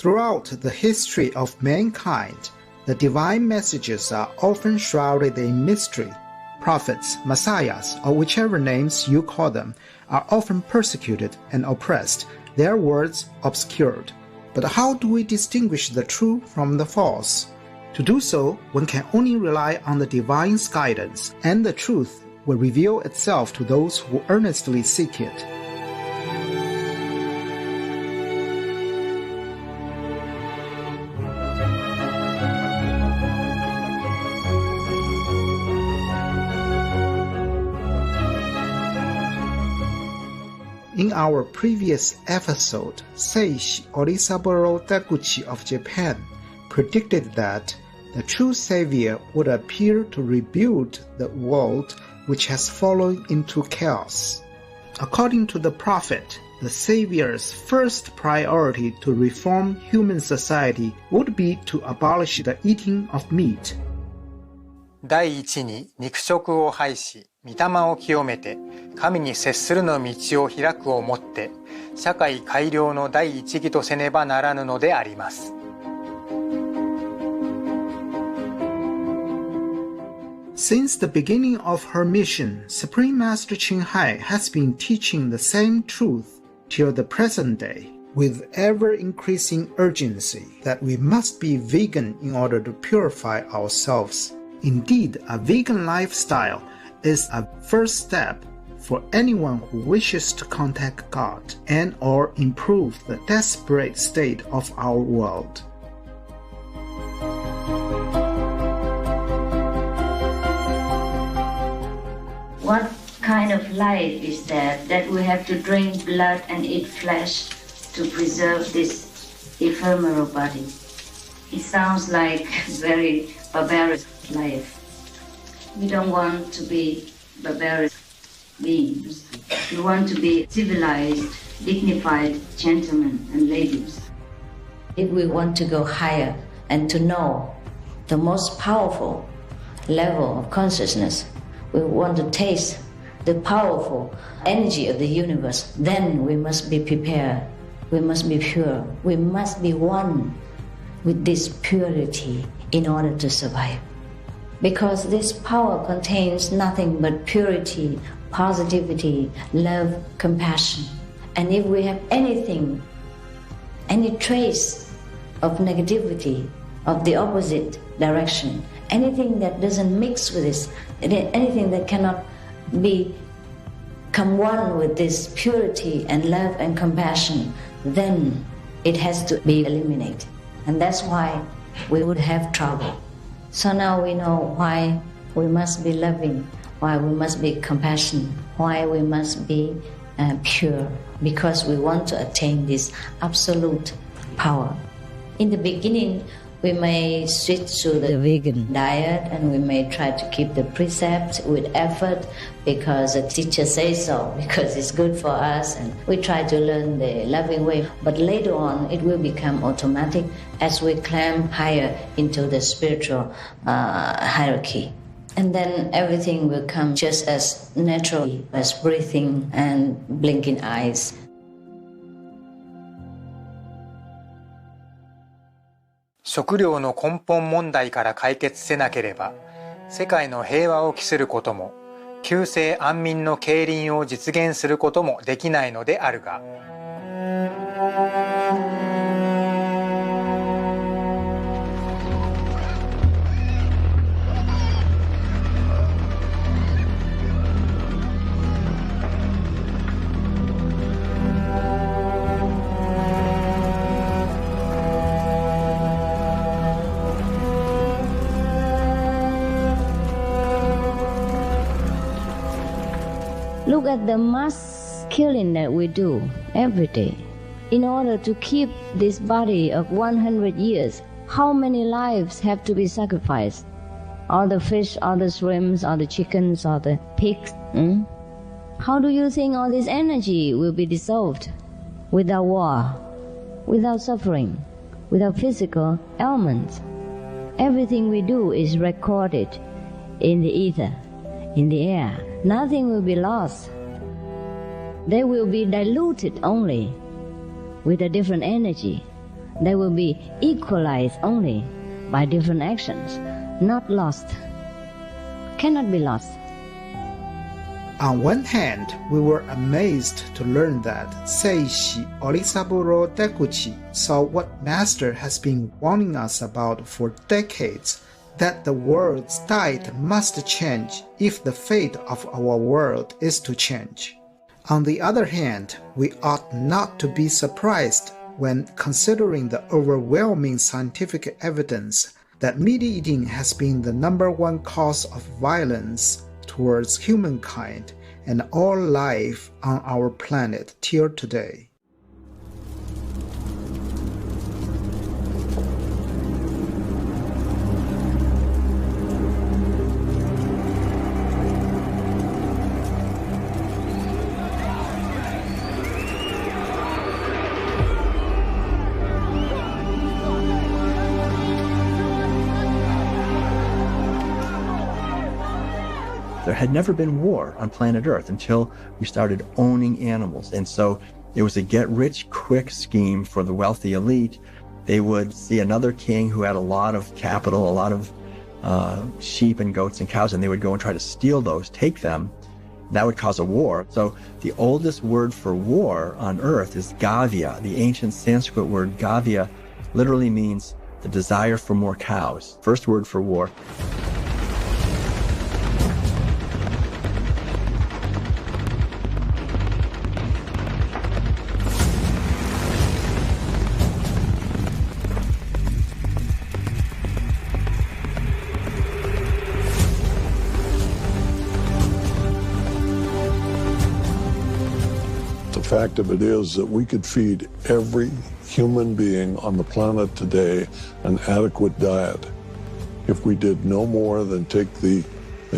Throughout the history of mankind, the divine messages are often shrouded in mystery. Prophets, messiahs, or whichever names you call them, are often persecuted and oppressed, their words obscured. But how do we distinguish the true from the false? To do so, one can only rely on the divine's guidance, and the truth will reveal itself to those who earnestly seek it. In our previous episode, Seishi Onisaburo Deguchi of Japan predicted that the true savior would appear to rebuild the world which has fallen into chaos. According to the prophet, the savior's first priority to reform human society would be to abolish the eating of meat. 第一に肉食を廃し、御霊を清めて、神に接するの道を開くをもって、社会改良の第一義とせねばならぬのであります。Since the beginning of her mission, Supreme Master Ching Hai has been teaching the same truth till the present day, with ever-increasing urgency that we must be vegan in order to purify ourselves. Indeed, a vegan lifestyle is a first step for anyone who wishes to contact God and or improve the desperate state of our world. What kind of life is that we have to drink blood and eat flesh to preserve this ephemeral body? It sounds like very barbaric life. We don't want to be barbaric beings. We want to be civilized, dignified gentlemen and ladies. If we want to go higher and to know the most powerful level of consciousness, we want to taste the powerful energy of the universe, then we must be prepared. We must be pure. We must be one with this purity in order to survive. Because this power contains nothing but purity, positivity, love, compassion. And if we have anything, any trace of negativity, of the opposite direction, anything that doesn't mix with this, anything that cannot become one with this purity and love and compassion, then it has to be eliminated. And that's why we would have trouble. So now we know why we must be loving, why we must be compassionate, why we must be pure, because we want to attain this absolute power. In the beginning, we may switch to the vegan diet and we may try to keep the precepts with effort because the teacher says so, because it's good for us, and we try to learn the loving way. But later on, it will become automatic as we climb higher into the spiritual hierarchy. And then everything will come just as naturally as breathing and blinking eyes. 食料の根本問題から解決せなければ、世界の平和を期することも、急世安民の経輪を実現することもできないのであるが、Look at the mass killing that we do every day. In order to keep this body of 100 years, how many lives have to be sacrificed? All the fish, all the shrimps, all the chickens, all the pigs. How do you think all this energy will be dissolved? Without war, without suffering, without physical ailments. Everything we do is recorded in the ether, in the air. Nothing will be lost. They will be diluted only with a different energy. They will be equalized only by different actions, not lost. Cannot be lost. On one hand, we were amazed to learn that Seishi Onisaburo Deguchi saw what Master has been warning us about for decades, that the world's tide must change if the fate of our world is to change. On the other hand, we ought not to be surprised when considering the overwhelming scientific evidence that meat-eating has been the #1 cause of violence towards humankind and all life on our planet till today. There had never been war on planet Earth until we started owning animals. And so it was a get-rich-quick scheme for the wealthy elite. They would see another king who had a lot of capital, a lot of sheep and goats and cows, and they would go and try to steal those, take them. That would cause a war. So the oldest word for war on Earth is gavya. The ancient Sanskrit word gavya literally means the desire for more cows. First word for war. The fact of it is that we could feed every human being on the planet today an adequate diet if we did no more than take the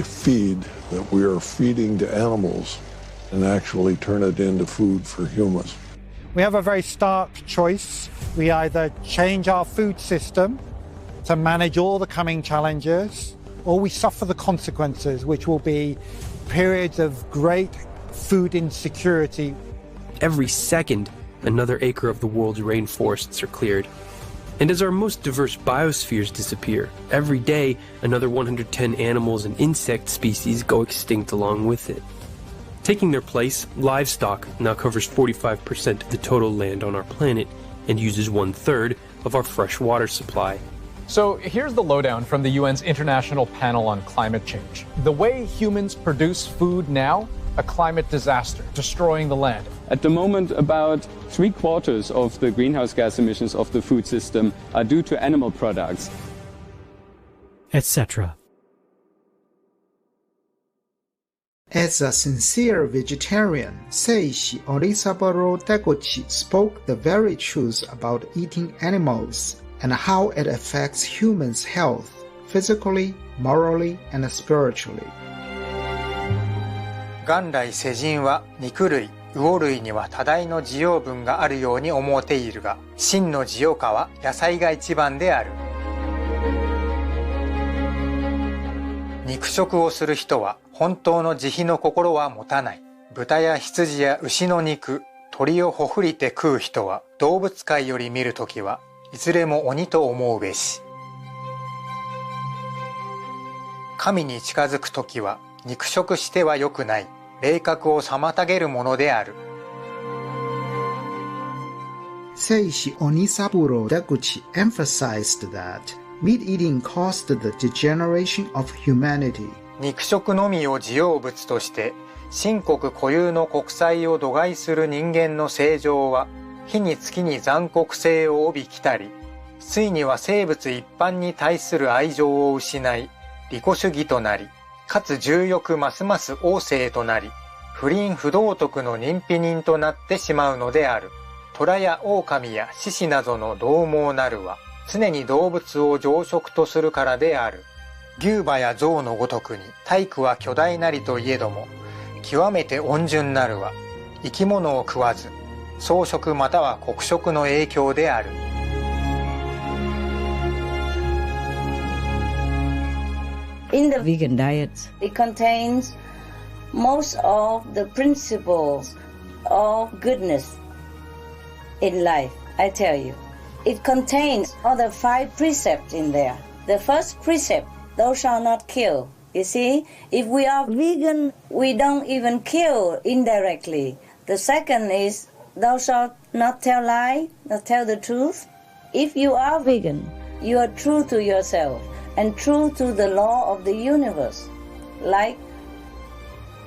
feed that we are feeding to animals and actually turn it into food for humans. We have a very stark choice. We either change our food system to manage all the coming challenges, or we suffer the consequences, which will be periods of great food insecurity. Every second, another acre of the world's rainforests are cleared. And as our most diverse biospheres disappear, every day another 110 animals and insect species go extinct along with it. Taking their place, livestock now covers 45% of the total land on our planet and uses 1/3 of our fresh water supply. So here's the lowdown from the UN's International Panel on Climate Change. The way humans produce food now, a climate disaster, destroying the land. At the moment, about 3/4 of the greenhouse gas emissions of the food system are due to animal products, etc. As a sincere vegetarian, Seishi Onisaburo Deguchi spoke the very truth about eating animals and how it affects humans' health, physically, morally, and spiritually. 元来世人は肉類、魚類には多大の滋養分があるように思うているが、真の滋養価は野菜が一番である。肉食をする人は本当の慈悲の心は持たない。豚や羊や牛の肉、鳥をほふりて食う人は動物界より見るときはいずれも鬼と思うべし。神に近づくときは肉食しては良くない。霊覚を妨げるものである。Seishi Onisaburo Deguchi emphasized that meat eating caused the degeneration of humanity. 肉食のみを滋養物として神国固有の国際を度外する人間の正常は日に月に残酷性を帯びきたり、ついには生物一般に対する愛情を失い、利己主義となり、かつ重欲ますます旺盛となり、不倫不道徳の人否人となってしまうのである。虎や狼や獅子などの獰猛なるは、常に動物を常食とするからである。牛馬や象のごとくに体躯は巨大なりといえども、極めて温順なるは、生き物を食わず、草食または黒食の影響である。In the vegan diet, it contains most of the principles of goodness in life, I tell you. it contains other 5 precepts in there. The first precept, thou shalt not kill. You see, if we are vegan, we don't even kill indirectly. The second is, thou shalt not tell lie, not tell the truth. If you are vegan, you are true to yourself and true to the law of the universe. Like,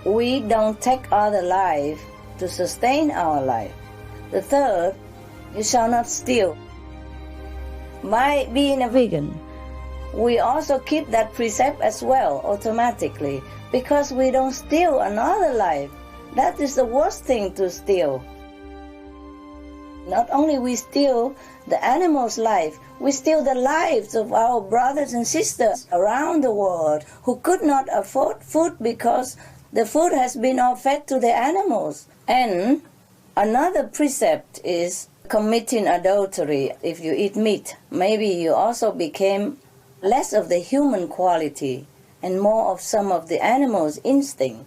we don't take other life to sustain our life. The third, you shall not steal. By being a vegan, we also keep that precept as well automatically, because we don't steal another life. That is the worst thing to steal. Not only we steal the animal's life, we steal the lives of our brothers and sisters around the world who could not afford food because the food has been all fed to the animals. And another precept is committing adultery. If you eat meat, maybe you also became less of the human quality and more of some of the animal's instinct.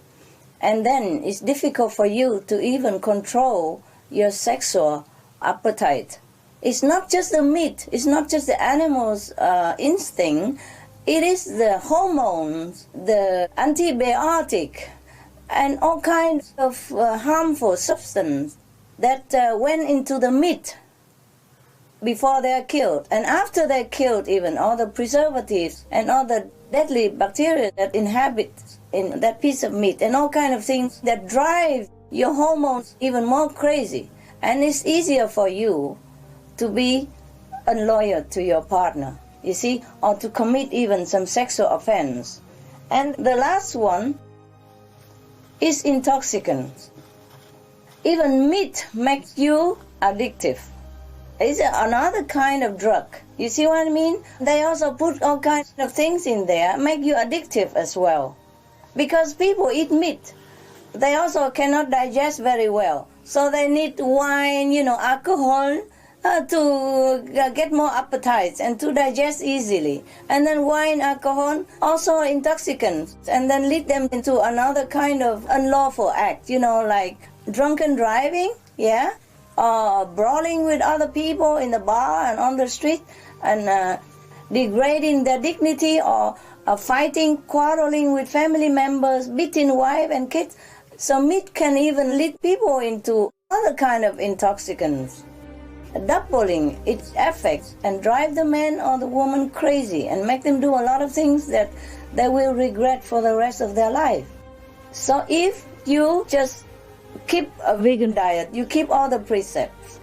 And then it's difficult for you to even control your sexual appetite. It's not just the meat, it's not just the animal's instinct, it is the hormones, the antibiotic, and all kinds of harmful substance that went into the meat before they're killed. And after they're killed, even all the preservatives and all the deadly bacteria that inhabit in that piece of meat and all kind of things that drive your hormones even more crazy. And it's easier for you to be unloyal to your partner, you see, or to commit even some sexual offense. And the last one is intoxicants. Even meat makes you addictive. It's another kind of drug. You see what I mean? They also put all kinds of things in there, make you addictive as well. Because people eat meat, they also cannot digest very well. So they need wine, alcohol, to get more appetites and to digest easily. And then wine, alcohol, also intoxicants, and then lead them into another kind of unlawful act, like drunken driving, yeah, or brawling with other people in the bar and on the street, and degrading their dignity, or fighting, quarreling with family members, beating wife and kids. So meat can even lead people into other kind of intoxicants, doubling its effects and drive the man or the woman crazy and make them do a lot of things that they will regret for the rest of their life. So if you just keep a vegan diet, you keep all the precepts.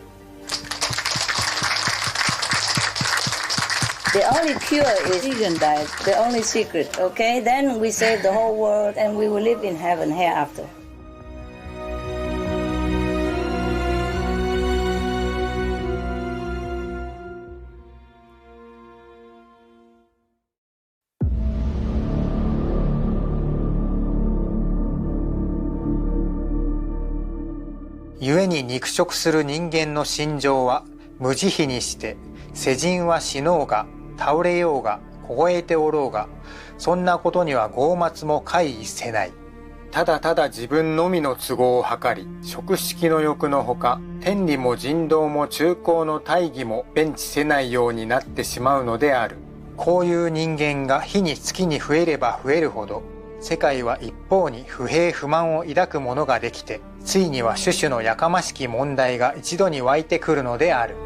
The only cure is vegan diet, the only secret, okay? Then we save the whole world and we will live in heaven hereafter.故に肉食する人間の心情は無慈悲にして、世人は死のうが倒れようが凍えておろうが、そんなことには傲末も怪異せない。ただただ自分のみの都合を図り、食色の欲のほか、天理も人道も中高の大義も弁知せないようになってしまうのである。こういう人間が日に月に増えれば増えるほど、世界は一方に不平不満を抱く者ができて、ついには種々のやかましき問題が一度に湧いてくるのである。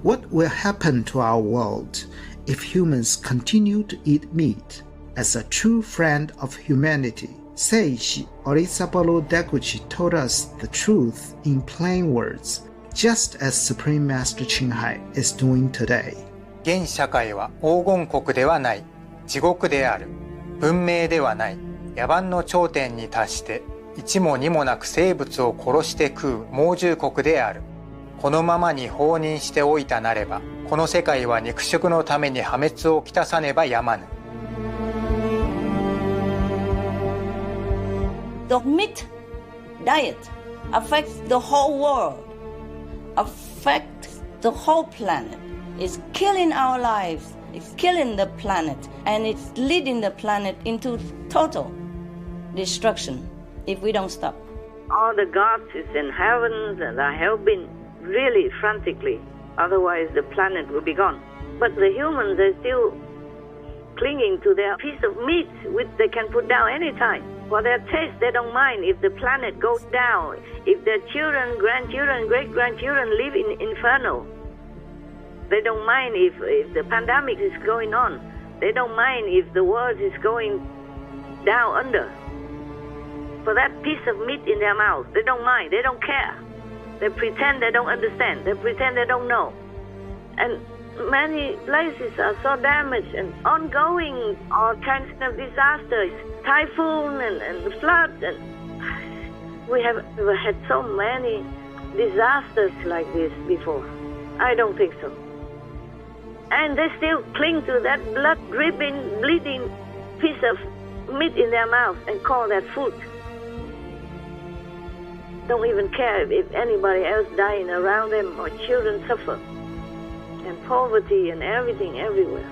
What will happen to our world if humans continue to eat meat? As a true friend of humanity, Seishi Onisaburo Deguchi told us the truth in plain words, just as Supreme Master Qinghai is doing today. 現社会は黄金国ではない、地獄である。文明ではない、野蛮の頂点に達して一も二もなく生物を殺して食う猛獣国である。このままに放任しておいたなれば、この世界は肉食のために破滅をきたさねばやまぬ。The meat diet affects the whole world, affects the whole planet. It's killing our lives, it's killing the planet, and it's leading the planet into total destruction if we don't stop. all the gods is in heavens and are helping really frantically. Otherwise, the planet will be gone. But the humans are still clinging to their piece of meat, which they can put down anytime. For their taste, they don't mind if the planet goes down, if their children, grandchildren, great-grandchildren live in inferno. They don't mind if the pandemic is going on. They don't mind if the world is going down under. For that piece of meat in their mouth, they don't mind, they don't care. They pretend they don't understand, they pretend they don't know. And many places are so damaged and ongoing all kinds of disasters, typhoon and floods. And we have never had so many disasters like this before. I don't think so. And they still cling to that blood-dripping, bleeding piece of meat in their mouth and call that food. Don't even care if anybody else dying around them or children suffer. And poverty and everything everywhere.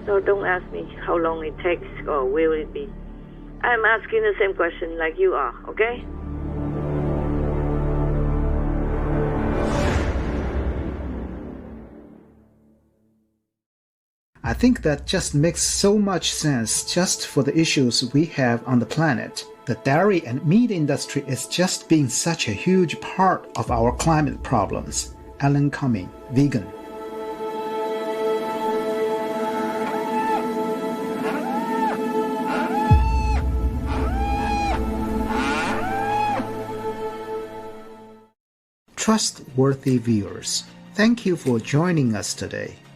So don't ask me how long it takes or will it be. I'm asking the same question like you are, okay? I think that just makes so much sense just for the issues we have on the planet. The dairy and meat industry is just being such a huge part of our climate problems. Alan Cumming, vegan. Trustworthy viewers, thank you for joining us today.